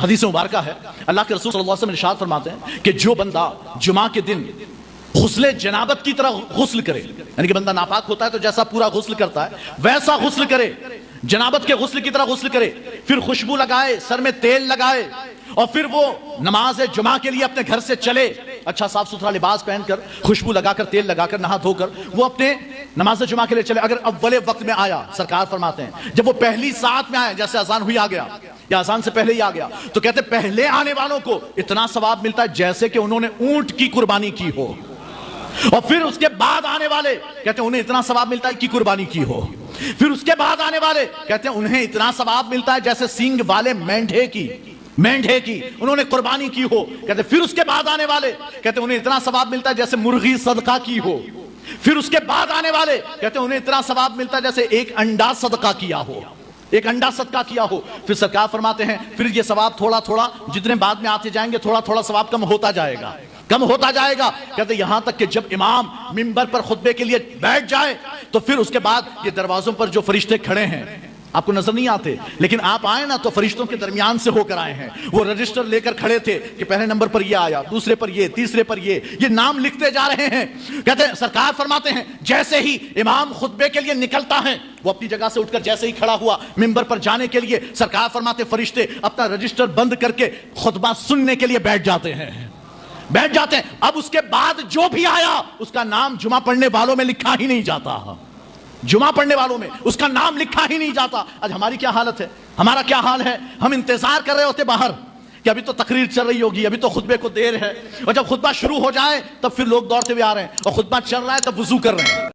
حدیث مبارکہ ہے، اللہ کے رسول صلی اللہ علیہ وسلم ارشاد فرماتے ہیں کہ جو بندہ جمعہ کے دن غسل جنابت کی طرح غسل کرے، یعنی کہ بندہ ناپاک ہوتا ہے تو جیسا پورا غسل کرتا ہے ویسا غسل کرے، جنابت کے غسل کی طرح غسل کرے، پھر خوشبو لگائے، سر میں تیل لگائے، اور پھر وہ نماز جمعہ کے لیے اپنے گھر سے چلے، اچھا صاف ستھرا لباس پہن کر، خوشبو لگا کر، تیل لگا کر، نہا دھو کر وہ اپنے نماز جمعہ کے لیے چلے۔ اگر اول وقت میں آیا، سرکار فرماتے ہیں جب وہ پہلی ساعت میں آیا، جیسے اذان ہوئی آ گیا یا اذان سے پہلے ہی آ گیا، تو کہتے ہیں پہلے آنے والوں کو اتنا ثواب ملتا ہے جیسے کہ انہوں نے اونٹ کی قربانی کی ہو، اور پھر اس کے بعد آنے والے کہتے ہیں انہیں اتنا ثواب ملتا ہے کہ قربانی کی ہو، پھر اس کے بعد آنے والے کہتے ہیں انہیں اتنا ثواب ملتا ہے جیسے سینگ والے مینڈھے کی انہوں نے قربانی کی ہو، کہتے ہیں پھر اس کے بعد آنے والے کہتے ہیں انہیں اتنا ثواب ملتا ہے جیسے مرغی صدقہ کی ہو، پھر اس کے بعد آنے والے کہتے ہیں انہیں اتنا ثواب ملتا ہے جیسے ایک انڈا صدقہ کیا ہو، ایک انڈا صدقہ کیا ہو۔ پھر سرکار فرماتے ہیں پھر یہ ثواب تھوڑا تھوڑا جتنے بعد میں آتے جائیں گے تھوڑا تھوڑا ثواب کم ہوتا جائے گا، کم ہوتا جائے گا، کہتے ہیں یہاں تک کہ جب امام منبر پر خطبے کے لیے بیٹھ جائے تو پھر اس کے بعد یہ دروازوں پر جو فرشتے کھڑے ہیں آپ کو نظر نہیں آتے، لیکن آپ آئے نا تو فرشتوں کے درمیان سے ہو کر آئے ہیں، وہ رجسٹر لے کر کھڑے تھے کہ پہلے نمبر پر یہ آیا، دوسرے پر یہ، تیسرے پر یہ نام لکھتے جا رہے ہیں۔ کہتے ہیں سرکار فرماتے ہیں جیسے ہی امام خطبے کے لیے نکلتا ہے، وہ اپنی جگہ سے اٹھ کر جیسے ہی کھڑا ہوا منبر پر جانے کے لیے، سرکار فرماتے فرشتے اپنا رجسٹر بند کر کے خطبہ سننے کے لیے بیٹھ جاتے ہیں۔ اب اس کے بعد جو بھی آیا اس کا نام جمعہ پڑھنے والوں میں لکھا ہی نہیں جاتا، جمعہ پڑھنے والوں میں اس کا نام لکھا ہی نہیں جاتا۔ آج ہماری کیا حالت ہے، ہمارا کیا حال ہے، ہم انتظار کر رہے ہوتے باہر کہ ابھی تو تقریر چل رہی ہوگی، ابھی تو خطبے کو دیر ہے، اور جب خطبہ شروع ہو جائے تب پھر لوگ دوڑتے ہوئے آ رہے ہیں، اور خطبہ چل رہا ہے تب وضو کر رہے ہیں۔